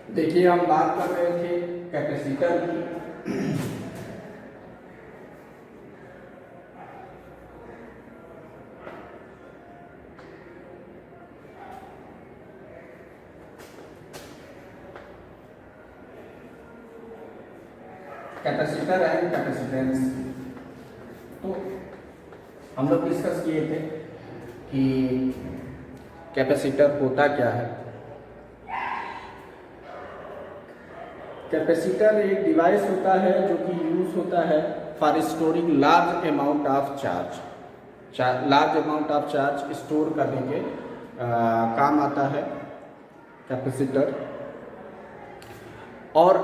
देखिए, हम बात कर रहे थे कैपेसिटर की। Capacitor and capacitance. तो हम लोग डिस्कस किए थे कि कैपेसिटर होता क्या है। कैपेसिटर एक डिवाइस होता है जो कि यूज होता है for storing large amount of charge. Large amount of charge store करने के काम आता है कैपेसिटर। और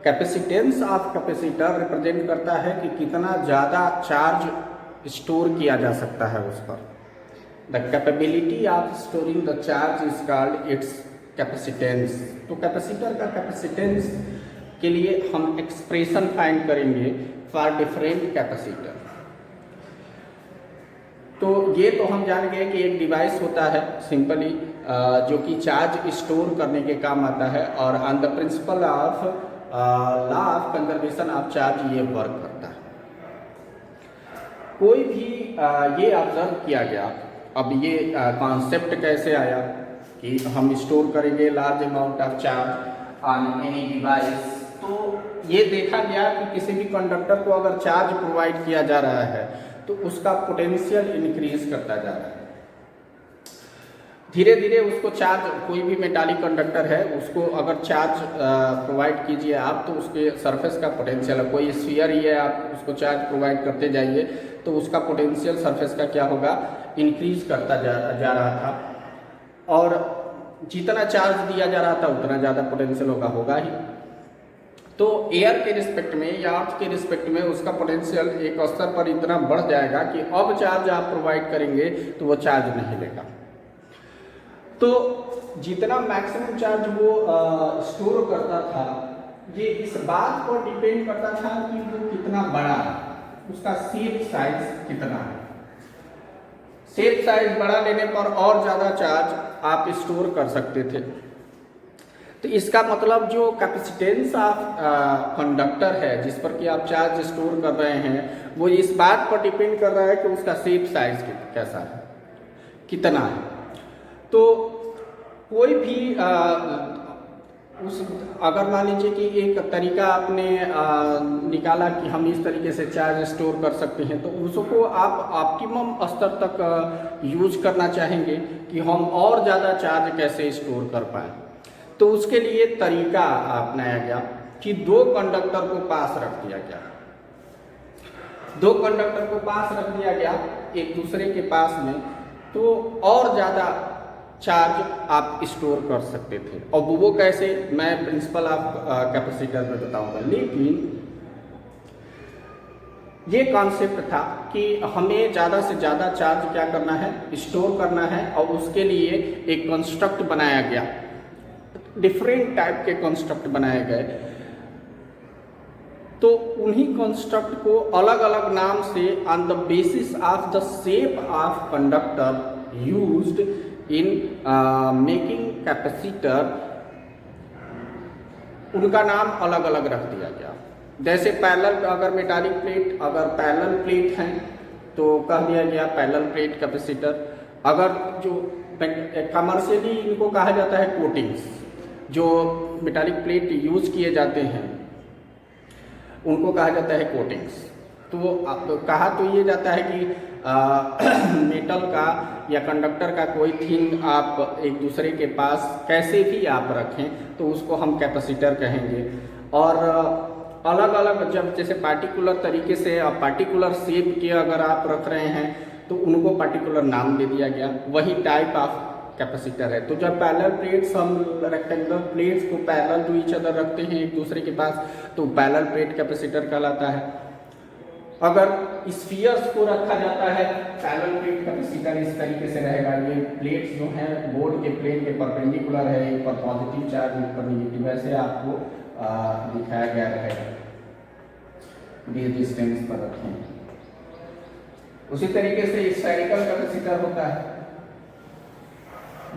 कैपेसिटेंस ऑफ कैपेसिटर रिप्रेजेंट करता है कि कितना ज़्यादा चार्ज स्टोर किया जा सकता है उस पर। The capability of storing the charge is called its capacitance. तो कैपेसिटर का कैपेसिटेंस के लिए हम एक्सप्रेशन फाइंड करेंगे फॉर डिफरेंट कैपेसिटर। तो ये तो हम जान गए कि एक डिवाइस होता है सिंपली जो कि चार्ज स्टोर करने के काम आता है, और on the principle of law of conservation of charge ये वर्क करता है। कोई भी ये ऑब्जर्व किया गया। अब ये कॉन्सेप्ट कैसे आया कि हम स्टोर करेंगे large amount of charge on any device. तो ये देखा गया कि किसी भी कंडक्टर को अगर चार्ज प्रोवाइड किया जा रहा है तो उसका पोटेंशियल इंक्रीज करता जा रहा है। धीरे धीरे उसको चार्ज, कोई भी मेटालिक कंडक्टर है उसको अगर चार्ज प्रोवाइड कीजिए आप, तो उसके सरफेस का पोटेंशियल, कोई स्फीयर ही है आप उसको चार्ज प्रोवाइड करते जाइए तो उसका पोटेंशियल सरफेस का क्या होगा, इंक्रीज करता जा रहा था। और जितना चार्ज दिया जा रहा था उतना ज़्यादा पोटेंशियल होगा ही। तो एयर के रिस्पेक्ट में या अर्थ के रिस्पेक्ट में उसका पोटेंशियल एक स्तर पर इतना बढ़ जाएगा कि अब चार्ज आप प्रोवाइड करेंगे तो वो चार्ज नहीं लेगा। तो जितना मैक्सिमम चार्ज वो स्टोर करता था, ये इस बात पर डिपेंड करता था कि वो कितना बड़ा है, उसका शेप साइज कितना है। शेप साइज बड़ा लेने पर और ज़्यादा चार्ज आप स्टोर कर सकते थे। तो इसका मतलब जो कैपेसिटेंस ऑफ कंडक्टर है जिस पर कि आप चार्ज स्टोर कर रहे हैं, वो इस बात पर डिपेंड कर रहा है कि उसका शेप साइज कैसा है, कितना है। तो कोई भी अगर मान लीजिए कि एक तरीका आपने निकाला कि हम इस तरीके से चार्ज स्टोर कर सकते हैं, तो उसको आप ऑप्टिमम स्तर तक यूज करना चाहेंगे कि हम और ज़्यादा चार्ज कैसे स्टोर कर पाएँ। तो उसके लिए तरीका अपनाया गया कि दो कंडक्टर को पास रख दिया गया। दो कंडक्टर को पास रख दिया गया एक दूसरे के पास में, तो और ज़्यादा चार्ज आप स्टोर कर सकते थे। और वो कैसे, मैं प्रिंसिपल ऑफ कैपेसिटर में बताऊंगा। लेकिन ये कॉन्सेप्ट था कि हमें ज़्यादा से ज़्यादा चार्ज क्या करना है, स्टोर करना है। और उसके लिए एक कंस्ट्रक्ट बनाया गया, डिफरेंट टाइप के कंस्ट्रक्ट बनाए गए। तो उन्हीं कंस्ट्रक्ट को अलग अलग नाम से on the basis of the shape of conductor used in making capacitor, उनका नाम अलग अलग रख दिया गया। जैसे पैरेलल, अगर मेटालिक प्लेट अगर पैरेलल प्लेट हैं तो कह दिया गया पैरेलल प्लेट कैपेसिटर। अगर जो कमर्शियली इनको कहा जाता है कोटिंग्स, जो मेटालिक प्लेट यूज किए जाते हैं उनको कहा जाता है कोटिंग्स। तो कहा तो ये जाता है कि मेटल का या कंडक्टर का कोई थिंग आप एक दूसरे के पास कैसे भी आप रखें तो उसको हम कैपेसिटर कहेंगे। और अलग अलग जब जैसे पार्टिकुलर तरीके से पार्टिकुलर शेप के अगर आप रख रहे हैं तो उनको पार्टिकुलर नाम दे दिया गया। वही टाइप ऑफ कैपेसिटर है। तो जब पैरेलल प्लेट्स, हम रेक्टेंगुलर प्लेट्स को पैरेलल टू ईच अदर रखते हैं एक दूसरे के पास, तो पैरेलल प्लेट कैपेसिटर कहलाता है। अगर स्फीयर्स को रखा जाता है पैरेलल प्लेट कैपेसिटर इस तरीके से रहेगा। ये प्लेट्स जो हैं बोर्ड के प्लेन के परपेंडिकुलर है, एक पर पॉजिटिव चार्ज एक पर निगेटिव, ऐसे आपको दिखाया गया रहेगा, डिस्टेंस पर रखें। उसी तरीके से स्फेरिकल कैपेसिटर होता है।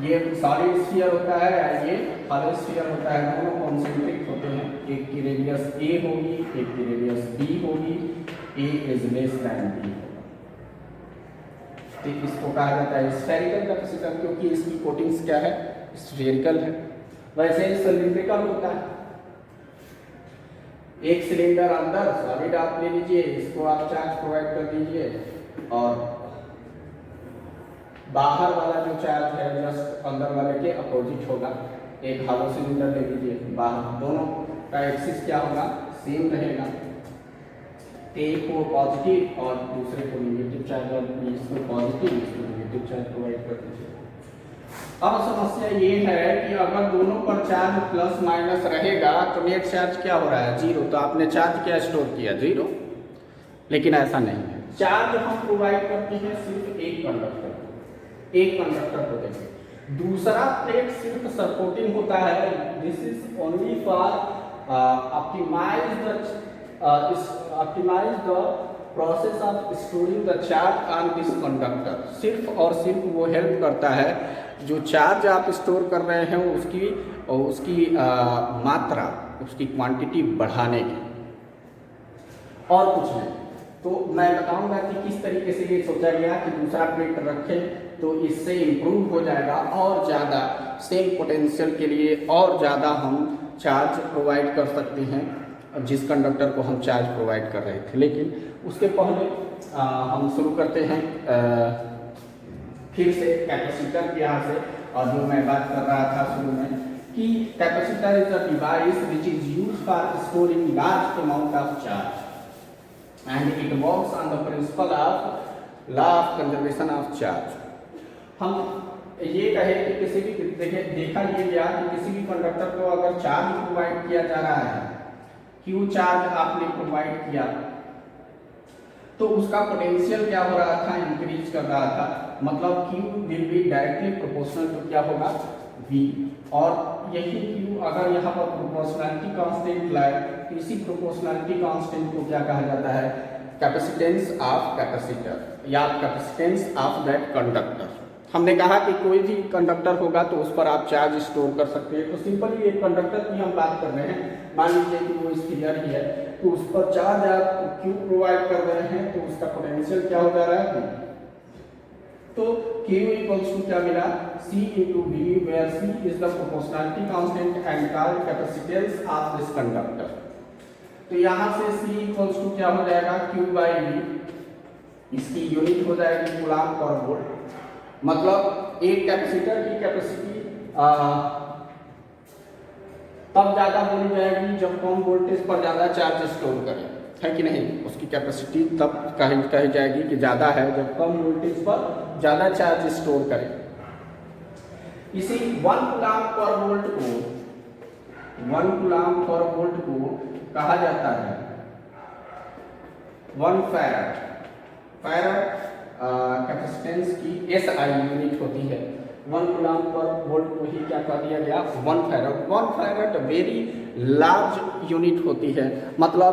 ये सॉलिड स्फीयर होता है या ये हॉलो स्फीयर होता है, दोनों कॉन्सेंट्रिक होते हैं। एक की रेडियस a होगी, एक की रेडियस b होगी, a is less than b होगा। तो इसको कहा जाता है स्फेरिकल कैपेसिटर, क्योंकि इसकी कोटिंग्स क्या है, स्फेरिकल है। वैसे ही सिलिंड्रिकल होता है, एक सिलेंडर अंदर सॉलिड आप ले लीजिए, इसको आप चार्ज प्रोवाइड कर दीजिए, और बाहर वाला जो चार्ज है जस्ट अंदर वाले के अपोजिट होगा। एक हॉलो सिलेंडर ले लीजिए, बाहर दोनों का एक्सिस क्या होगा, सेम रहेगा। एक को पॉजिटिव और दूसरे को नेगेटिव चार्ज, और इसको पॉजिटिव इसको नेगेटिव चार्ज प्रोवाइड कर दीजिए। अब समस्या ये है कि अगर दोनों पर चार्ज प्लस माइनस रहेगा तो नेट चार्ज क्या हो रहा है, जीरो। तो आपने चार्ज क्या स्टोर किया, जीरो। लेकिन ऐसा नहीं है, चार्ज हम प्रोवाइड करते हैं सिर्फ एक कंडक्टर को, एक कंडक्टर को देंगे, दूसरा प्लेट सिर्फ सपोर्टिंग होता है। This is only for optimize the process of storing the charge on this conductor. सिर्फ और सिर्फ वो हेल्प करता है जो चार्ज आप स्टोर कर रहे हैं उसकी मात्रा, उसकी क्वांटिटी बढ़ाने की, और कुछ नहीं। तो मैं बताऊंगा कि किस तरीके से ये सोचा गया कि दूसरा प्लेट रखें तो इससे इम्प्रूव हो जाएगा, और ज़्यादा सेम पोटेंशियल के लिए और ज़्यादा हम चार्ज प्रोवाइड कर सकते हैं जिस कंडक्टर को हम चार्ज प्रोवाइड कर रहे थे। लेकिन उसके पहले हम शुरू करते हैं फिर से कैपेसिटर के यहाँ से, और जो मैं बात कर रहा था शुरू में कि capacitor is a device which is used for storing large amount of charge and it works on the principle of law of conservation of charge। हम ये कहे कि किसी भी देखा ये गया कि किसी भी कंडक्टर को अगर चार्ज प्रोवाइड किया जा रहा है, क्यू चार्ज आपने प्रोवाइड किया, तो उसका पोटेंशियल क्या हो रहा था, इंक्रीज कर रहा था। मतलब Q will be directly proportional to क्या होगा, V। और यही क्यू अगर यहाँ पर प्रोपोर्शनलिटी कांस्टेंट लाए तो इसी प्रोपोर्शनलिटी कांस्टेंट को क्या कहा जाता है, कैपेसिटेंस ऑफ कैपेसिटर या कैपेसिटेंस ऑफ दैट कंडक्टर। हमने कहा कि कोई भी कंडक्टर होगा तो उस पर आप चार्ज स्टोर कर सकते हैं। तो सिंपली एक कंडक्टर की हम बात कर रहे हैं, मान लीजिए कि वो स्फीयर ही है, तो उस पर चार्ज आप क्यू प्रोवाइड कर रहे हैं, तो उसका पोटेंशियल क्या हो जा रहा है, तो Q इक्वल्स टू क्या मिला, C into V, where C is the proportionality constant and called capacitance of this conductor। तो यहाँ से C इक्वल्स टू क्या हो जाएगा, Q by V, इसकी यूनिट हो जाएगी कूलम्ब पर वोल्ट। मतलब एक कैपेसिटर की कैपेसिटी तब ज़्यादा बोली जाएगी जब कम वोल्टेज पर ज़्यादा चार्ज स्टोर करें, है कि नहीं। उसकी कैपेसिटी तब कही जाएगी कि ज़्यादा है जब कम वोल्टेज पर ज़्यादा चार्ज स्टोर करें। इसी 1 कूलम्ब पर वोल्ट को कहा जाता है 1 फैराड। कैपेसिटेंस की SI यूनिट होती है। 1 कूलम्ब पर वोल्ट को ही क्या कह दिया गया, 1 farad. 1 farad very large unit होती है। मतलब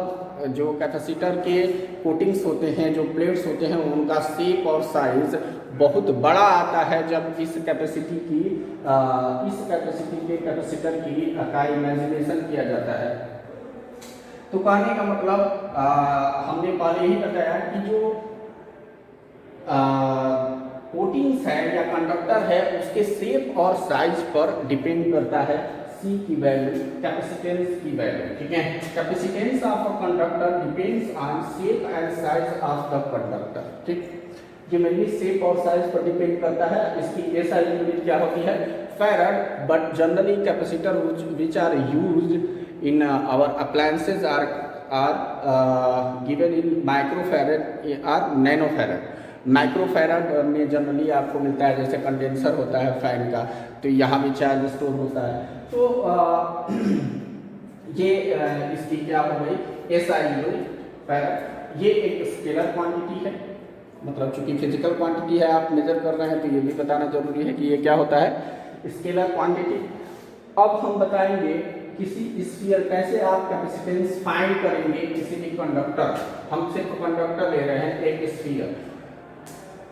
जो कैपेसिटर के कोटिंग्स होते हैं, जो प्लेट्स होते हैं, उनका शेप और साइज बहुत बड़ा आता है जब इस कैपेसिटी के कैपेसिटर की का इमेजिनेशन किया जाता है। तो कहने का मतलब हमने पहले ही बताया कि जो कोटिंग्स है या कंडक्टर है उसके शेप और साइज पर डिपेंड करता है C की वैल्यू, कैपेसिटेंस की वैल्यू, ठीक है। Capacitance of a conductor depends on shape and size of the conductor, ठीक। ये मेनली शेप और साइज पर डिपेंड करता है। इसकी SI यूनिट क्या होती है, farad. But generally capacitor which are used in our appliances are given in microfarad और नैनोफैराड। माइक्रोफैराड में जनरली आपको मिलता है, जैसे कंडेंसर होता है फैन का, तो यहाँ भी चार्ज स्टोर होता है। तो ये इसकी क्या हो गई, SI यूनिट फैराड। ये एक स्केलर क्वांटिटी है, मतलब चूंकि फिजिकल क्वांटिटी है, आप मेजर कर रहे हैं तो ये भी बताना जरूरी है कि ये क्या होता है, स्केलर क्वांटिटी। अब हम बताएंगे किसी स्फीयर कैसे आप कैपेसिटेंस फाइंड करेंगे किसी भी कंडक्टर। हम सिर्फ कंडक्टर ले रहे हैं, एक स्फीयर,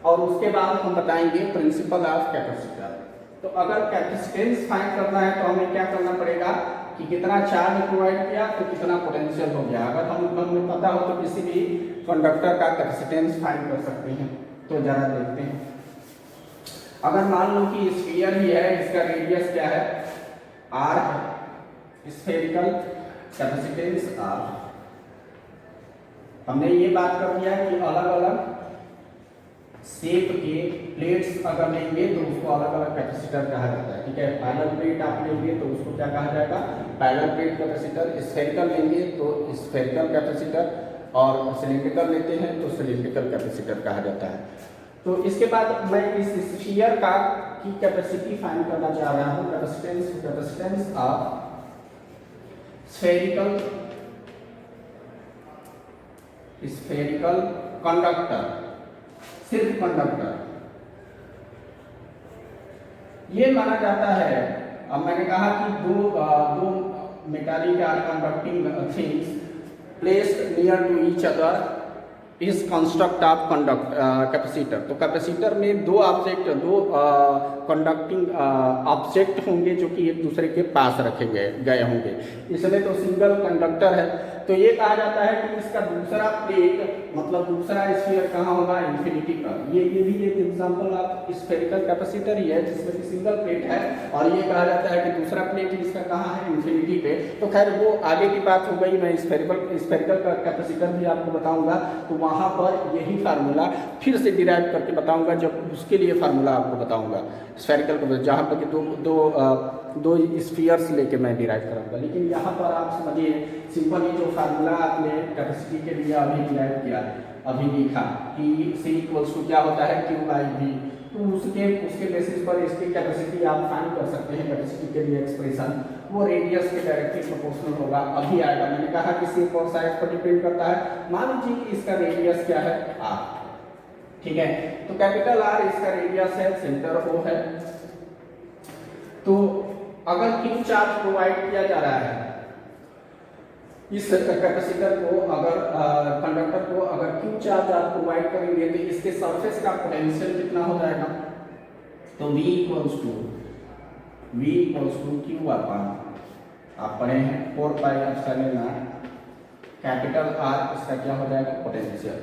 और उसके बाद हम बताएंगे प्रिंसिपल ऑफ कैपेसिटर। तो अगर कैपेसिटेंस फाइंड करना है तो हमें क्या करना पड़ेगा कि कितना चार्ज प्रोवाइड किया तो कितना पोटेंशियल हो गया। अगर हमें पता हो तो किसी भी कंडक्टर का कैपेसिटेंस फाइंड कर सकते हैं। तो जरा देखते हैं, अगर मान लो कि स्फीयर ही है, इसका रेडियस क्या है, r है, स्फेरिकल कैपेसिटेंस r। हमने ये बात कर दिया कि अलग अलग शेप के प्लेट्स अगर लेंगे तो उसको अलग अलग कैपेसिटर कहा जाता है। ठीक है, पैरेलल प्लेट आप लेंगे तो उसको क्या कहा जाएगा, पैरेलल प्लेट कैपेसिटर। स्फेरिकल लेंगे तो स्फेरिकल कैपेसिटर, और सिलिंड्रिकल लेते हैं तो सिलिंड्रिकल कैपेसिटर कहा जाता है। तो इसके बाद मैं इस स्फीयर का की कैपेसिटी फाइंड करना चाह रहा हूँ, कैपेसिटेंस ऑफ स्फेरिकल कंडक्टर, सिर्फ कंडक्टर ये माना जाता है। अब मैंने कहा कि दो metallic or conducting things placed near to each other is construct of capacitor. तो कैपेसिटर में दो कंडक्टिंग ऑब्जेक्ट होंगे जो कि एक दूसरे के पास रखे गए होंगे, इसमें तो सिंगल कंडक्टर है। तो ये कहा जाता है कि इसका दूसरा प्लेट मतलब दूसरा स्फीयर कहाँ होगा, इन्फिनिटी पर। ये भी एक एग्जांपल ऑफ स्फेरिकल कैपेसिटर ही है जिसमें कि सिंगल प्लेट है, और ये कहा जाता है कि दूसरा प्लेट इसका कहाँ है, इन्फिनिटी पे। तो खैर वो आगे की बात हो गई, मैं स्फेरिकल का कैपेसिटर भी आपको बताऊंगा, तो वहाँ पर यही फार्मूला फिर से डिराइव करके बताऊंगा, जब उसके लिए फार्मूला आपको बताऊंगा स्फेरिकल का, जहाँ पर कि दो स्फीयर्स लेके मैं डिराइव कराऊंगा। लेकिन यहाँ पर आप समझिए सिंपल ही जो फार्मूला आपने कैपेसिटी के लिए अभी डिराइव किया, अभी लिखा कि C इक्वल्स टू क्या होता है, Q/V। तो उसके बेसिस पर इसकी कैपेसिटी आप फाइंड कर सकते हैं। कैपेसिटी के लिए एक्सप्रेशन वो रेडियस के डायरेक्टली प्रोपोर्शनल होगा, अभी आएगा। मैंने कहा कि शेप और साइज पर डिपेंड करता है। मान लीजिए कि इसका रेडियस क्या है, r। ठीक है, तो कैपिटल R इसका रेडियस है, सेंटर O है। तो अगर Q चार्ज प्रोवाइड किया जा रहा है इस कैपेसिटर को, अगर कंडक्टर को अगर Q चार्ज आप प्रोवाइड करेंगे तो इसके सरफेस का पोटेंशियल कितना हो जाएगा, तो V इक्वल्स टू Q अपन आप पढ़े हैं 4πε0 कैपिटल R, इसका क्या हो जाएगा, पोटेंशियल।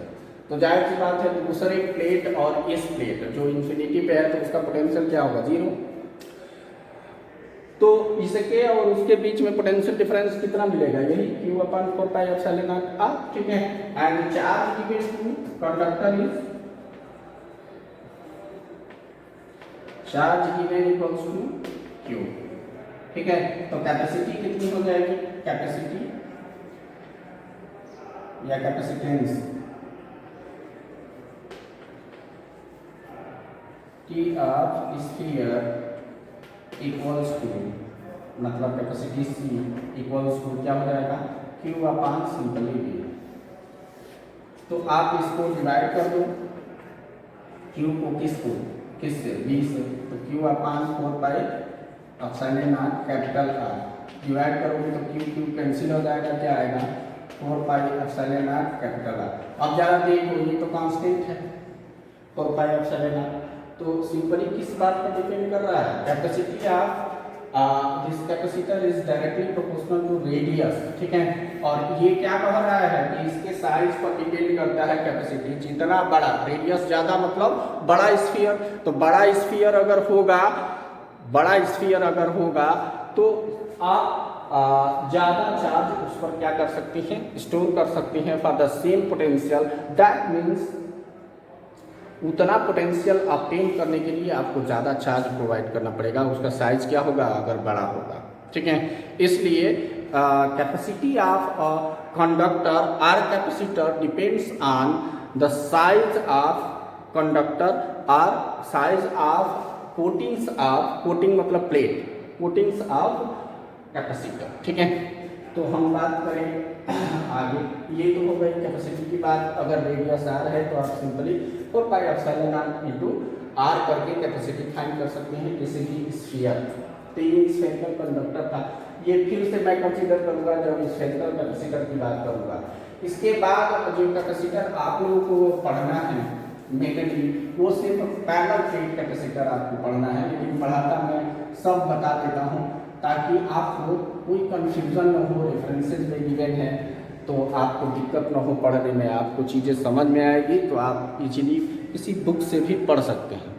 तो जाहिर सी बात है दूसरे प्लेट और इस प्लेट जो इन्फिनिटी पे है तो उसका पोटेंशियल क्या होगा, 0। तो इसके और उसके बीच में पोटेंशियल डिफरेंस कितना मिलेगा, यही Q/4πε0r। ठीक है, and charge given to conductor is charge given equals to Q। ठीक है, तो कैपेसिटी कितनी हो जाएगी, कैपेसिटी या capacitance T of sphere equals to, मतलब कैपेसिटी C इक्वल्स टू क्या हो जाएगा, Q/सिंपली V। तो आप इसको डिवाइड कर दो, Q को किससे, V से। तो Q/4πε0 कैपिटल R डिवाइड करोगे तो Q कैंसिल हो जाएगा, क्या आएगा, 4πε0 कैपिटल R। अब ज़्यादा देखो ये तो कांस्टेंट है 4πε0, तो सिंपली किस बात पर डिपेंड कर रहा है, capacity of this capacitor is directly proportional to radius. ठीक है, और ये क्या कह रहा है कि इसके साइज पर डिपेंड करता है कैपेसिटी। जितना बड़ा रेडियस ज़्यादा मतलब बड़ा स्फीयर, तो बड़ा स्फीयर अगर होगा तो आप ज़्यादा चार्ज उस पर क्या कर सकते हैं, स्टोर कर सकते हैं for the same potential. That means उतना पोटेंशियल ऑब्टेन करने के लिए आपको ज़्यादा चार्ज प्रोवाइड करना पड़ेगा, उसका साइज क्या होगा, अगर बड़ा होगा। ठीक है, इसलिए capacity of conductor or capacitor depends on the size of conductor और साइज ऑफ कोटिंग मतलब प्लेट, कोटिंग्स ऑफ कैपेसिटर। ठीक है, तो हम बात करें आगे, ये तो हो गई कैपेसिटी की बात। अगर रेडियस R है तो आप सिंपली 4πε0 R करके कैपेसिटी फाइंड कर सकते हैं किसी भी स्फीयर। तो ये स्फेरिकल कंडक्टर था, ये फिर से मैं कंसीडर करूंगा जब स्फेरिकल कैपेसिटर की बात करूंगा। इसके बाद जो कैपेसिटर आप लोगों को पढ़ना है मेनली वो सिर्फ पैरेलल प्लेट कैपेसिटर आपको पढ़ना है, लेकिन पढ़ाता मैं सब बता देता हूँ ताकि आपको कोई कंफ्यूजन न हो। रेफरेंसेज में गिवन है तो आपको दिक्कत न हो पढ़ने में, आपको चीज़ें समझ में आएगी तो आप इजीली किसी बुक से भी पढ़ सकते हैं।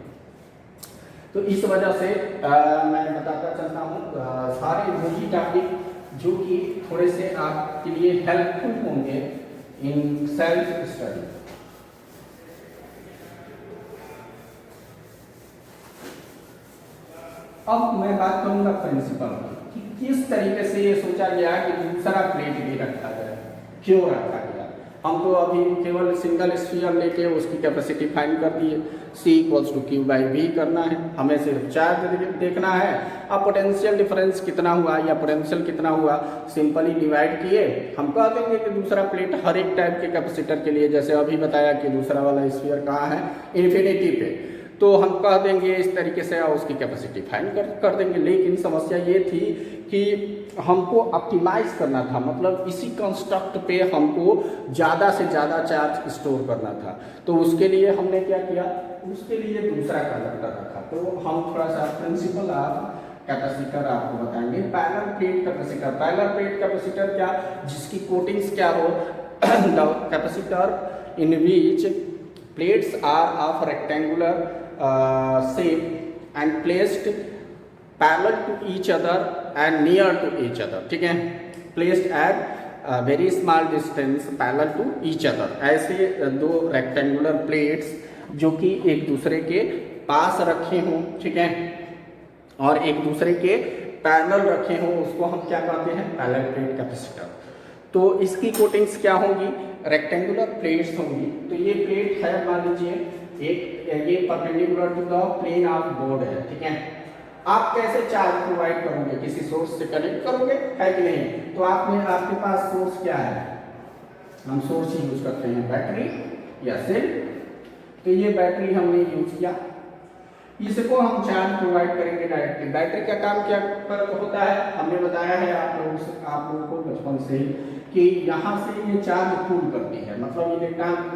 तो इस वजह से मैं बताता चलता हूँ सारे वही टॉपिक जो कि थोड़े से आपके लिए हेल्पफुल होंगे इन सेल्फ स्टडी। अब मैं बात करूंगा प्रिंसिपल की कि किस तरीके से ये सोचा गया कि दूसरा प्लेट भी रखा जाए, क्यों रखा गया। हम तो अभी केवल सिंगल स्फीयर लेके उसकी कैपेसिटी फाइंड कर दिए, C=Q/V करना है, हमें सिर्फ चार्ज देखना है। अब पोटेंशियल डिफरेंस कितना हुआ या पोटेंशियल कितना हुआ सिंपली डिवाइड किए, हम कह देंगे कि दूसरा प्लेट हर एक टाइप के कैपेसिटर के लिए, जैसे अभी बताया कि दूसरा वाला स्फीयर कहाँ है, इन्फिनिटी पे, तो हम कह देंगे इस तरीके से उसकी कैपेसिटी फाइंड कर देंगे। लेकिन समस्या ये थी कि हमको ऑप्टिमाइज करना था, मतलब इसी कंस्ट्रक्ट पे हमको ज़्यादा से ज़्यादा चार्ज स्टोर करना था। तो उसके लिए हमने क्या किया, उसके लिए दूसरा कंडक्टर रखा। तो हम थोड़ा सा प्रिंसिपल ऑफ कैपेसिटर आपको बताएंगे। Parallel plate capacitor, parallel plate capacitor क्या, जिसकी कोटिंग्स क्या हो, capacitor in which plates are of rectangular shape and placed parallel to each other and near to each other, ठीक है, placed at very small distance parallel to each other। ऐसे दो rectangular plates जो कि एक दूसरे के पास रखे हों, ठीक है, और एक दूसरे के पैरेलल रखे हों, उसको हम क्या कहते हैं, पैरेलल प्लेट कैपेसिटर। तो इसकी कोटिंग्स क्या होंगी, रेक्टेंगुलर प्लेट्स होंगी। तो ये प्लेट है, मान लीजिए एक, ये perpendicular to the plane of board है, ठीक है। आप कैसे चार्ज प्रोवाइड करोगे, किसी सोर्स से कनेक्ट करोगे, है कि नहीं। तो आपके पास सोर्स क्या है, हम सोर्स ही यूज करते हैं, बैटरी या सेल। तो ये बैटरी हमने यूज किया, इसको हम चार्ज प्रोवाइड करेंगे डायरेक्टली। बैटरी का काम क्या होता है, हमने बताया है आप लोगों को बचपन से ही कि यहाँ से ये चार्ज पूल करती है, मतलब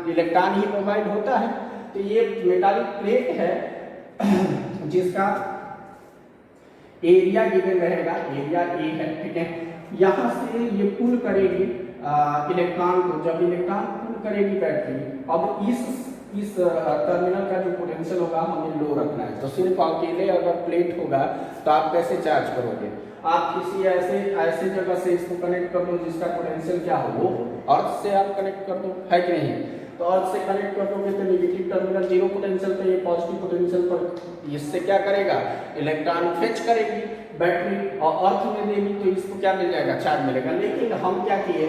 इलेक्ट्रॉन ही प्रोवाइड होता है। तो ये मेटालिक प्लेट है जिसका एरिया गिवन रहेगा, एरिया ए है, ठीक है। यहाँ से ये पुल करेगी इलेक्ट्रॉन को, जब इलेक्ट्रॉन पुल करेगी बैटरी, अब इस टर्मिनल का जो पोटेंशियल होगा हमें लो रखना है। तो सिर्फ अकेले अगर प्लेट होगा तो आप कैसे चार्ज करोगे, आप किसी ऐसे जगह से इसको कनेक्ट कर दो जिसका पोटेंशियल क्या हो, वो अर्थ से आप कनेक्ट कर दो, है कि नहीं। तो अर्थ से कनेक्ट कर दोगे तो नेगेटिव टर्मिनल जीरो पोटेंशियल पे, ये पॉजिटिव पोटेंशियल पर इससे क्या करेगा, इलेक्ट्रॉन फेच करेगी बैटरी और अर्थ में देगी, तो इसको क्या मिल जाएगा, चार्ज मिलेगा। लेकिन हम क्या किए,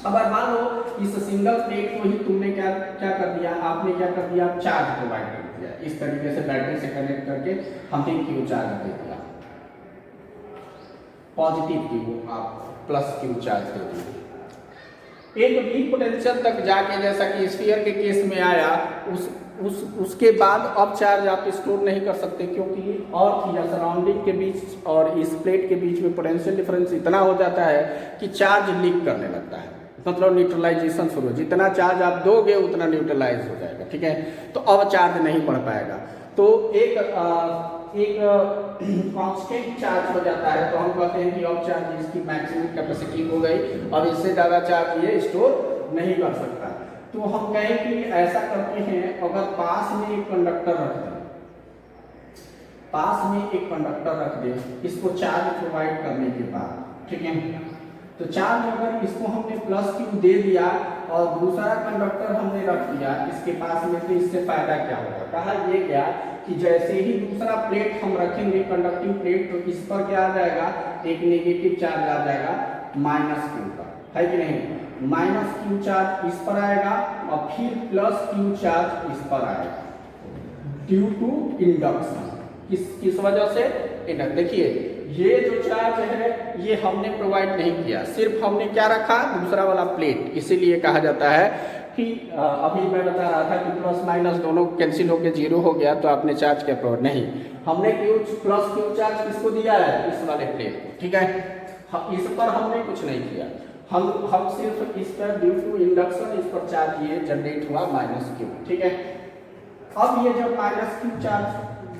अगर मान लो इस सिंगल प्लेट को ही तुमने क्या कर दिया, आपने क्या कर दिया, चार्ज प्रोवाइड कर दिया, इस तरीके से बैटरी से कनेक्ट करके हमने क्यू चार्ज दे दिया, पॉजिटिव क्यू आप प्लस क्यू चार्ज दे दिया। एक वी पोटेंशियल तक जाके, जैसा कि स्फीयर के केस में आया, उसके बाद अब चार्ज आप स्टोर नहीं कर सकते, क्योंकि अर्थ या सराउंडिंग के बीच और इस प्लेट के बीच में पोटेंशियल डिफरेंस इतना हो जाता है कि चार्ज लीक करने लगता है, मतलब न्यूट्रलाइजेशन शुरू। जितना चार्ज आप दोगे उतना न्यूट्रलाइज हो जाएगा, ठीक है। तो अब चार्ज नहीं बढ़ पाएगा, तो एक कांस्टेंट चार्ज हो जाता है। तो हम कहते हैं कि अब चार्ज इसकी मैक्सिमम कैपेसिटी हो गई, अब इससे ज़्यादा चार्ज ये स्टोर नहीं कर सकता। तो हम कहें कि ऐसा करते हैं, अगर पास में एक कंडक्टर रख दें, पास में एक कंडक्टर रख दें इसको चार्ज प्रोवाइड करने के बाद, ठीक है। तो चार्ज अगर इसको हमने प्लस क्यू दे दिया और दूसरा कंडक्टर हमने रख दिया इसके पास में, तो इससे फायदा क्या होगा, कहा यह गया कि जैसे ही दूसरा प्लेट हम रखेंगे कंडक्टिंग प्लेट, तो इस पर क्या आ जाएगा, एक नेगेटिव चार्ज आ जाएगा माइनस क्यू का, है कि नहीं। माइनस क्यू चार्ज इस पर आएगा और फिर प्लस क्यू चार्ज इस पर आएगा ड्यू टू इंडक्शन। किस वजह से, इंडक्शन। देखिए ये जो चार्ज है ये हमने प्रोवाइड नहीं किया, सिर्फ हमने क्या रखा, दूसरा वाला प्लेट। इसीलिए कहा जाता है कि अभी मैं बता रहा था कि प्लस माइनस दोनों कैंसिल होकर जीरो हो गया, तो आपने चार्ज क्या प्रोवाइड नहीं, हमने क्यू प्लस क्यू चार्ज किसको दिया है, इस वाले प्लेट को, ठीक है। इस पर हमने कुछ नहीं किया, हम सिर्फ इस पर ड्यू टू इंडक्शन इस पर चार्ज ये जनरेट हुआ -q, ठीक है। अब ये जब -q चार्ज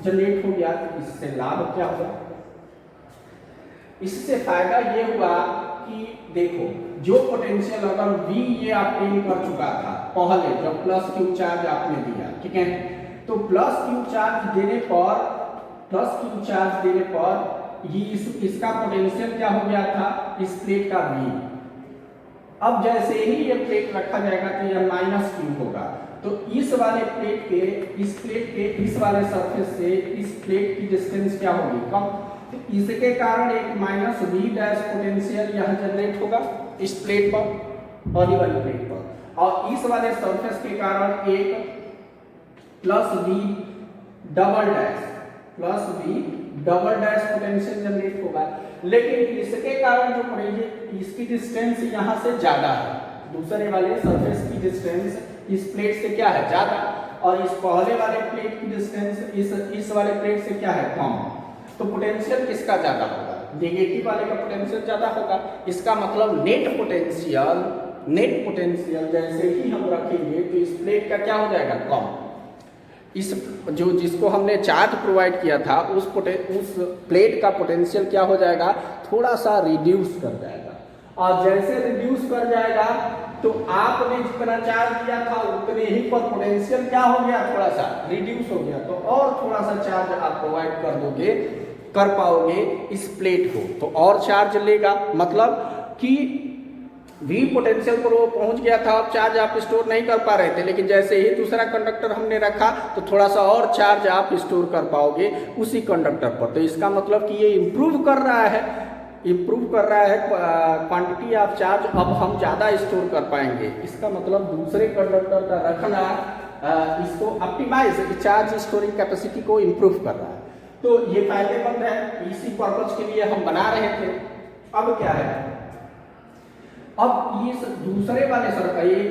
जनरेट हो गया तो इससे लाभ क्या हुआ? इससे फायदा ये हुआ कि देखो जो पोटेंशियल अगर V ये ऑब्टेन कर चुका था पहले जब +q चार्ज आपने दिया, ठीक है, तो +q चार्ज देने पर ये इसका पोटेंशियल क्या हो गया था इस प्लेट का V। अब जैसे ही ये प्लेट रखा जाएगा तो यह -q होगा, तो इस वाले प्लेट के इस वाले सरफेस से इस प्लेट की डिस्टेंस क्या होगी? कम। तो इसके कारण एक -v' पोटेंशियल यहाँ जनरेट होगा इस प्लेट पर, वाली प्लेट पर, और इस वाले सरफेस के कारण एक +v double dash potential generate होगा। लेकिन इसके कारण जो पड़ेगी इसकी डिस्टेंस यहाँ से ज्यादा है, दूसरे वाले सरफेस की डिस्टेंस इस प्लेट से क्या है? ज्यादा, और इस पहले वाले प्लेट की डिस्टेंस इस वाले प्लेट से क्या है? कम। तो पोटेंशियल किसका ज्यादा होगा? नेगेटिव वाले का पोटेंशियल ज्यादा होगा। इसका मतलब नेट पोटेंशियल जैसे ही हम रखेंगे तो इस प्लेट का क्या हो जाएगा? कम। इस जो जिसको हमने चार्ज प्रोवाइड किया था उस प्लेट का पोटेंशियल क्या हो जाएगा? थोड़ा सा रिड्यूस कर जाएगा, और जैसे रिड्यूस कर जाएगा तो आपने जितना चार्ज दिया था उतने ही पर पोटेंशियल क्या हो गया? थोड़ा सा रिड्यूस हो गया, तो और थोड़ा सा चार्ज आप प्रोवाइड कर पाओगे इस प्लेट को, तो और चार्ज लेगा। मतलब कि V पोटेंशियल पर वो पहुंच गया था, अब चार्ज आप स्टोर नहीं कर पा रहे थे, लेकिन जैसे ही दूसरा कंडक्टर हमने रखा तो थोड़ा सा और चार्ज आप स्टोर कर पाओगे उसी कंडक्टर पर। तो इसका मतलब कि ये इम्प्रूव कर रहा है क्वांटिटी ऑफ चार्ज, अब हम ज़्यादा स्टोर कर पाएंगे। इसका मतलब दूसरे कंडक्टर का रखना इसको ऑप्टिमाइज चार्ज स्टोरिंग कैपेसिटी को इम्प्रूव कर रहा है। तो ये फायदेमंद है, इसी पर्पज के लिए हम बना रहे थे। अब क्या है? अब इस दूसरे वाले सर का एक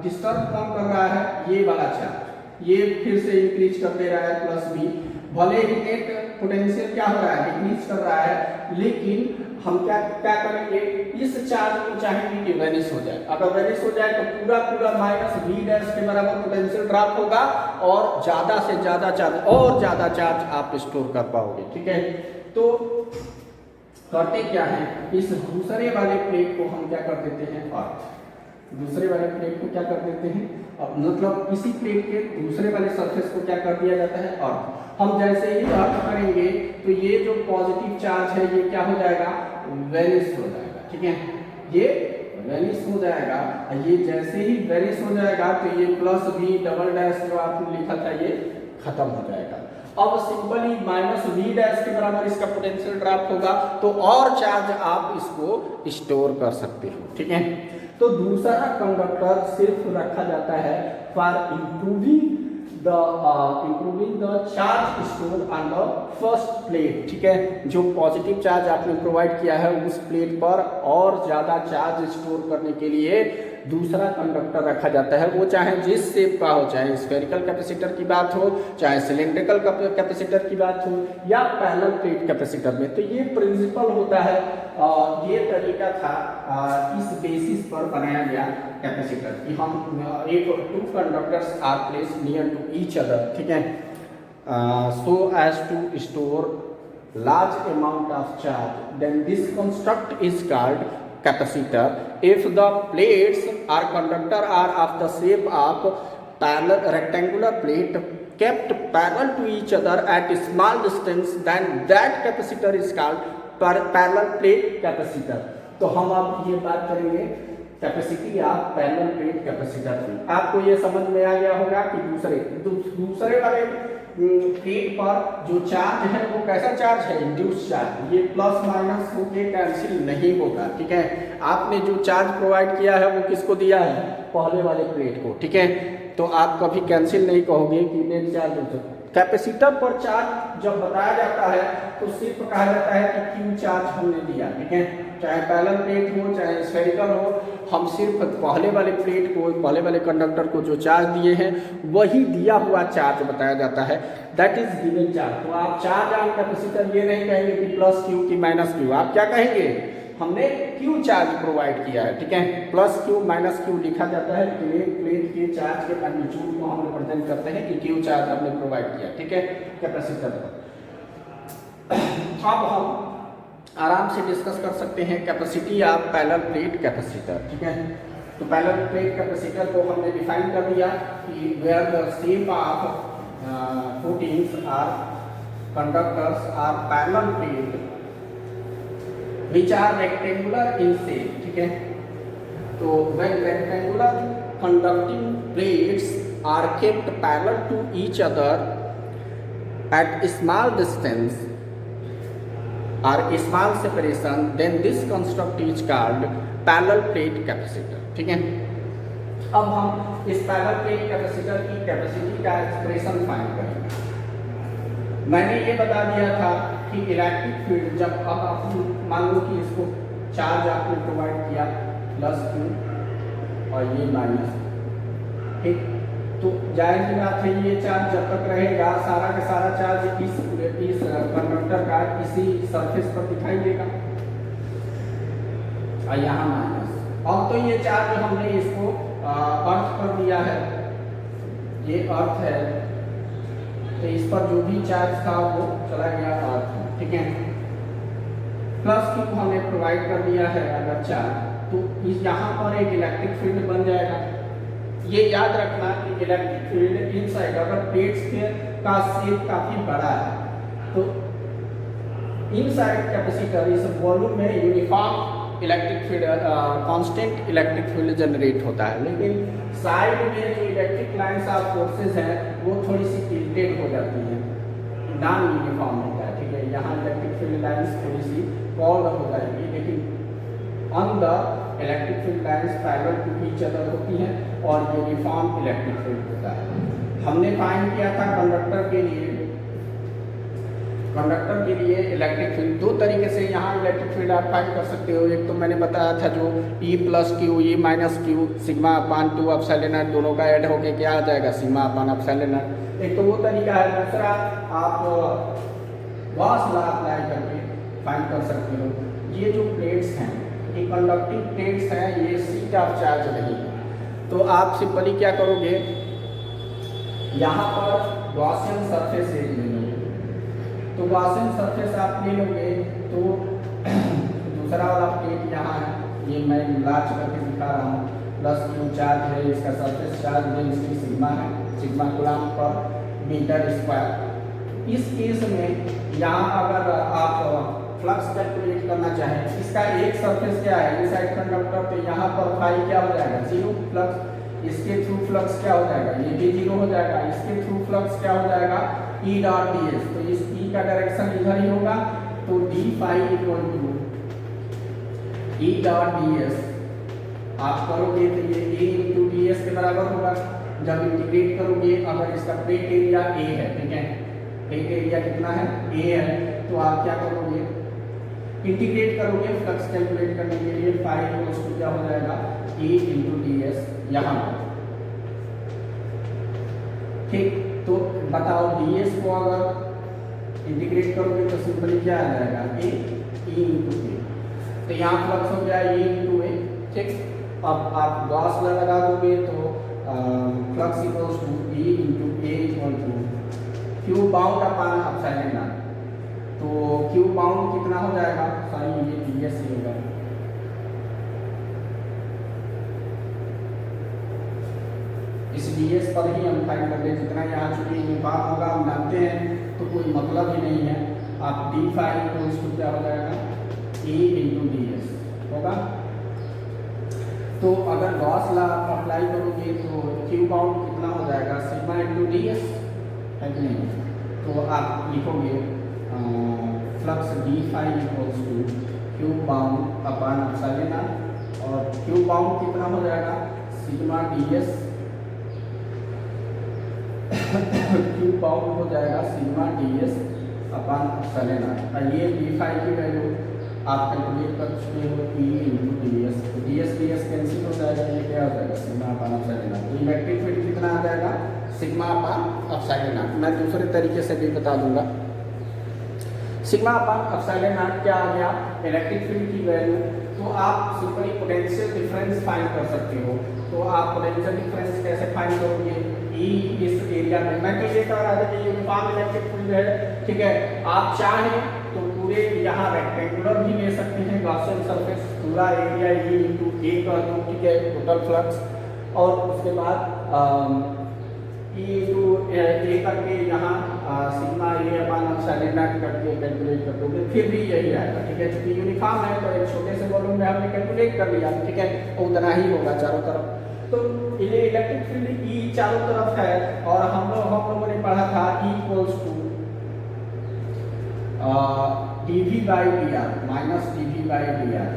डिस्टर्ब कम कर रहा है, ये वाला चार्ज ये फिर से इंक्रीज कर दे रहा है +v, भले ही नेट पोटेंशियल क्या हो रहा है? डिक्रीज कर रहा है, लेकिन हम क्या करेंगे? इस चार्ज को चाहेंगे कि वेनिश हो जाए। अगर वेनिश हो जाए तो पूरा -v' के बराबर पोटेंशियल ड्रॉप होगा और ज्यादा से ज्यादा चार्ज आप स्टोर कर पाओगे, ठीक है। तो करते क्या है? इस दूसरे वाले प्लेट को हम क्या कर देते हैं? अर्थ। दूसरे वाले प्लेट को क्या कर देते हैं? मतलब इसी प्लेट के दूसरे वाले सरफेस को क्या कर दिया जाता है? अर्थ। हम जैसे ही अर्थ करेंगे तो ये जो पॉजिटिव चार्ज है ये क्या हो जाएगा? वेनिश हो जाएगा, ठीक है, ये वेनिश हो जाएगा। ये जैसे ही वेनिश हो जाएगा तो ये +v' जो आपने लिखा था ये खत्म हो जाएगा। अब सिंपली -v' के बराबर इसका पोटेंशियल ड्रॉप होगा, तो और चार्ज आप इसको स्टोर कर सकते हो, ठीक है। तो दूसरा कंडक्टर सिर्फ रखा जाता है for improving the charge store on the first plate, ठीक है। जो पॉजिटिव चार्ज आपने प्रोवाइड किया है उस प्लेट पर और ज़्यादा चार्ज स्टोर करने के लिए दूसरा कंडक्टर रखा जाता है, वो चाहे जिस शेप का हो, चाहे स्फेरिकल कैपेसिटर की बात हो, चाहे सिलेंड्रिकल कैपेसिटर की बात हो, या पैरेलल प्लेट कैपेसिटर में। तो ये प्रिंसिपल होता है, ये तरीका था इस बेसिस पर बनाया गया कैपेसिटर कि हम एक 2 conductors are placed near to each other, ठीक है, so as to store large amount of charge, then this construct is called capacitor. If the plates or conductor are of the shape of parallel rectangular plate kept parallel to each other at a small distance, then that capacitor is called parallel plate capacitor. तो हम अब ये बात करेंगे capacity of parallel plate capacitor की। आपको ये समझ में आ गया होगा कि दूसरे वाले प्लेट पर जो चार्ज है वो कैसा चार्ज है? Induce charge. ये प्लस माइनस होके कैंसिल नहीं होगा, ठीक है। आपने जो चार्ज प्रोवाइड किया है वो किसको दिया है? पहले वाले प्लेट को, ठीक है। तो आप कभी कैंसिल नहीं कहोगे कि नेट चार्ज हो। कैपेसिटर पर चार्ज जब बताया जाता है तो सिर्फ कहा जाता है कि क्यू चार्ज हमने दिया, ठीक है, चाहे पैरेलल प्लेट हो चाहे स्फेरिकल हो, हम सिर्फ पहले वाले प्लेट को, पहले वाले कंडक्टर को जो चार्ज दिए हैं वही दिया हुआ चार्ज बताया जाता है, दैट इज गिवन चार्ज। तो आप चार्ज ऑन कैपेसिटर ये नहीं कहेंगे कि +q की -q, आप क्या कहेंगे? हमने क्यू चार्ज प्रोवाइड किया है, ठीक है। प्लस क्यू माइनस क्यू लिखा जाता है, लेकिन एक प्लेट के चार्ज के मैग्नीट्यूड को हम रिप्रेजेंट करते हैं कि क्यू चार्ज हमने प्रोवाइड किया, ठीक है, कैपेसिटर पर। अब हम आराम से डिस्कस कर सकते हैं capacity of parallel plate capacitor, ठीक है। तो पैरेलल प्लेट कैपेसिटर को हमने डिफाइन कर दिया कि वेयर द शेप ऑफ फोर्टीन्स are conductors are parallel plate which are rectangular in shape, ठीक है। तो when rectangular conducting plates are kept parallel to each other at small distance or small separation, then this construct is called parallel plate capacitor, ठीक है। अब हम इस parallel plate capacitor की capacity का एक्सप्रेशन फाइंड करेंगे। मैंने ये बता दिया था कि इलेक्ट्रिक फील्ड जब अब आप मान लो कि इसको चार्ज आपने प्रोवाइड किया प्लस क्यू और ये माइनस, ठीक। तो जाहिर सी बात है ये चार्ज जब तक रहेगा सारा का सारा चार्ज इस कंडक्टर का इसी सरफेस पर दिखाई देगा और यहाँ माइनस। अब तो ये चार्ज हमने इसको अर्थ पर दिया है, ये अर्थ है, तो इस पर जो भी चार्ज था वो चला गया अर्थ में, ठीक है। प्लस क्यू हमने प्रोवाइड कर दिया है अगर चार्ज, तो इस यहाँ पर एक इलेक्ट्रिक फील्ड बन जाएगा। ये याद रखना कि इलेक्ट्रिक फील्ड इनसाइड अगर प्लेट्स के का शेप काफी बड़ा है तो इनसाइड कैपेसिटर इस वॉल्यूम में uniform electric field constant electric field generate होता है, लेकिन साइड में जो इलेक्ट्रिक लाइंस ऑफ फोर्सेस हैं वो थोड़ी सी टिल्टेड हो जाती हैं, नॉन यूनिफॉर्म होता है, ठीक है। यहाँ इलेक्ट्रिक फील्ड लाइंस थोड़ी सी कर्व्ड हो जाएगी, लेकिन on the electric field lines parallel to each other होती हैं और यूनिफॉर्म इलेक्ट्रिक फील्ड होता है। हमने फाइंड किया था कंडक्टर के लिए इलेक्ट्रिक फील्ड दो तरीके से यहाँ इलेक्ट्रिक फील्ड आप फाइंड कर सकते हो। एक तो मैंने बताया था जो E plus Q E minus Q sigma upon 2 epsilon not दोनों का ऐड होके क्या आ जाएगा सिग्मा अपान एप्सिलॉन नॉट। एक तो वो तरीका है, दूसरा आप गॉस लॉ अप्लाई करके फाइंड कर सकते हो। ये जो प्लेट्स हैं ये कंडक्टिंग प्लेट्स हैं, ये सीट ऑफ चार्ज नहीं है, तो आप सिंपली क्या करोगे यहाँ पर गॉसियन सरफेस एरिया तो गॉसियन सरफेस आप ले लोगे तो दूसरा वाला प्लेट यहाँ है, ये मैं लाच करके दिखा रहा हूँ, प्लस क्यू चार्ज है, इसका सरफेस चार्ज डेंसिटी सिग्मा है, सिग्मा कूलम्ब पर मीटर स्क्वायर। इस केस में यहाँ अगर आप फ्लक्स कैलकुलेट करना चाहें, इसका एक सरफेस क्या है इनसाइड कंडक्टर, तो यहाँ पर फाई क्या हो जाएगा 0 फ्लक्स, इसके थ्रू फ्लक्स क्या हो जाएगा ये भी 0 हो जाएगा, इसके थ्रू फ्लक्स क्या हो जाएगा E डॉट डी एस, तो इस E का डायरेक्शन इधर ही होगा, तो D phi equal to E dot D S आप करोगे तो ये A इंटू डी एस के बराबर होगा। जब इंटीग्रेट करोगे अगर इसका प्लेट एरिया A है, ठीक है, प्लेट एरिया कितना है A है, तो आप क्या करोगे इंटीग्रेट करोगे फ्लक्स कैलकुलेट करने के लिए फाई इक्वल टू क्या हो जाएगा A इंटू डी एस यहाँ पर, ठीक। तो बताओ ds को अगर इंटीग्रेट करोगे तो सिंपली क्या आ जाएगा a e इंटू ए, तो यहाँ फ्लक्स हो गया e इंटू ए, ठीक। अब आप गॉस लॉ लगा दोगे तो flux equals to e into A equal to Q bound upon epsilon naught, तो क्यू बाउंड कितना हो जाएगा सॉरी ये ds ही होगा, इस ds पर ही हम फाइंड कर ले, जितना यहाँ चूंकि यूनिफॉर्म होगा हम जानते हैं तो कोई मतलब ही नहीं है। आप डी फाई इक्वल्स टू क्या हो जाएगा ए इंटू डी एस होगा। तो अगर गॉस लॉ अप्लाई करोगे तो क्यू बाउंड कितना हो जाएगा सिग्मा इंटू डी एस है कि नहीं, तो आप लिखोगे flux D phi equals to Q bound upon epsilon naught, और क्यू बाउंड कितना हो जाएगा sigma D S Q bound हो जाएगा sigma D S upon epsilon naught, और ये डी फाई की वैल्यू आप कैलकुलेट कर चुके हो ई इंटू डी एस, तो डी एस कैंसिल हो जाएगा, ये क्या हो जाएगा सिग्मा अपान एप्सिलॉन नॉट। तो इलेक्ट्रिक फील्ड कितना आ जाएगा सिग्मा अपान एप्सिलॉन नॉट। मैं दूसरे तरीके से भी बता दूंगा। सिग्मा अपान एप्सिलॉन नॉट क्या आ गया, इलेक्ट्रिक फील्ड की वैल्यू। तो आप सिंपली पोटेंशियल डिफरेंस फाइंड कर सकते हो। तो आप पोटेंशियल डिफरेंस कैसे फाइंड करोगे, ई इस एरिया में, मैं तो ये कह रहा था कि यूनिफॉर्म इलेक्ट्रिक फील्ड है, ठीक है। आप चाहें तो पूरे यहाँ रेक्टेंगुलर भी ले सकते हैं, गॉसियन सरफेस पूरा एरिया ई इंटू ए कर दो, ठीक है, टोटल फ्लक्स, और उसके बाद ई इंटू ए करके यहाँ sigma A upon epsilon not करके कैलकुलेट कर दोगे, फिर भी यही आएगा, ठीक है। चूंकि यूनिफॉर्म है तो एक छोटे से वॉल्यूम में हमने कैलकुलेट कर लिया, ठीक है, उतना ही होगा चारों तरफ। तो ये इलेक्ट्रिक फील्ड ई चारों तरफ है, और हम लोगों ने पढ़ा था E equals to dv by D R minus dv by D R,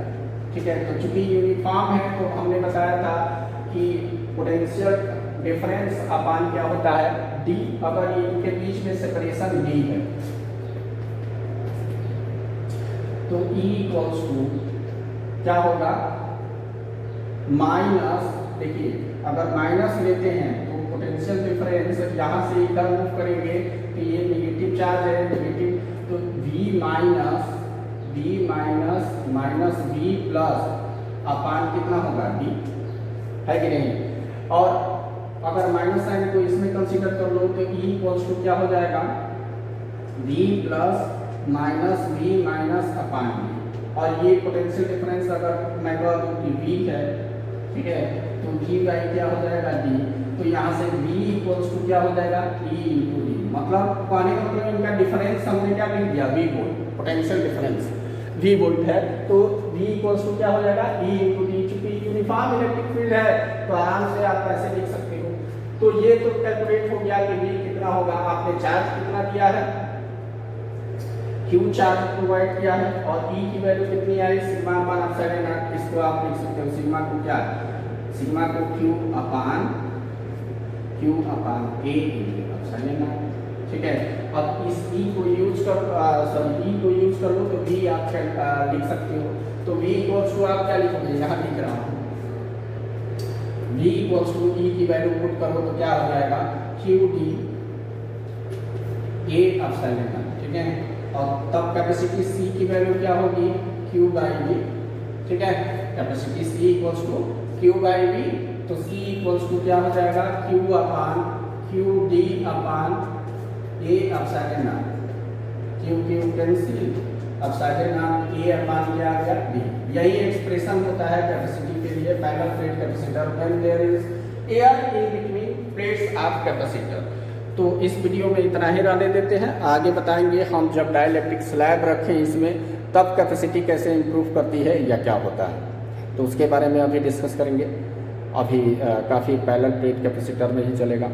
ठीक है। तो चूंकि यूनिफॉर्म है तो हमने बताया था कि पोटेंशियल डिफरेंस अपान क्या होता है, d, अगर इनके बीच में सेपरेशन d है तो E इक्वल्स टू क्या होगा, माइनस, देखिए अगर माइनस लेते हैं तो पोटेंशियल डिफरेंस यहाँ से इधर मूव करेंगे तो ये नेगेटिव चार्ज है, नेगेटिव, तो V minus minus V plus अपान कितना होगा D, है कि नहीं। और अगर माइनस साइन को इसमें कंसीडर कर लो तो E इक्वल्स टू क्या हो जाएगा, V plus minus V minus अपान V, और ये पोटेंशियल डिफरेंस अगर मैं कह दूँ कि V है, ठीक है, तो V बाई क्या हो जाएगा D, तो यहाँ से V इक्वल्स टू क्या हो जाएगा E इंटू D, मतलब कहने का मतलब इनका डिफरेंस हमने क्या लिख दिया, V volt, potential difference V volt है, तो V इक्वल्स टू क्या हो जाएगा E इंटू D। चूंकि यूनिफॉर्म इलेक्ट्रिक फील्ड है तो आराम से आप ऐसे लिख सकते हो। तो ये तो कैलकुलेट हो गया कि V कितना होगा, आपने चार्ज कितना दिया है, Q चार्ज प्रोवाइड किया है, और E की वैल्यू कितनी आई, सिग्मा अपान एप्सिलॉन नॉट, इसको आप लिख सकते हो सिग्मा को क्या, सिग्मा को Q upon A into epsilon not, ठीक है। अब इस E को यूज कर लो तो V आप लिख सकते हो। तो V इक्वल्स टू आप क्या लिखोगे, यहाँ लिख रहा हूँ, V इक्वल्स टू E की वैल्यू पुट करो तो क्या हो जाएगा, QD A एप्सिलॉन नॉट, ठीक है। और तब कैपेसिटी C की वैल्यू क्या होगी, Q बाई V, ठीक है। Capacity C equals to Q by V, तो C इक्वल्स टू क्या हो जाएगा, Q upon QD upon A epsilon naught, Q cancel, epsilon naught A upon क्या आ गया B। यही एक्सप्रेशन होता है कैपेसिटी के लिए, parallel plate capacitor, when there is air in between plates of capacitor. तो इस वीडियो में इतना ही रहने देते हैं, आगे बताएंगे हम जब डाइलेक्ट्रिक स्लैब रखें इसमें तब कैपेसिटी कैसे इम्प्रूव करती है या क्या होता है, तो उसके बारे में अभी डिस्कस करेंगे। अभी काफ़ी पैरेलल प्लेट कैपेसिटर में ही चलेगा।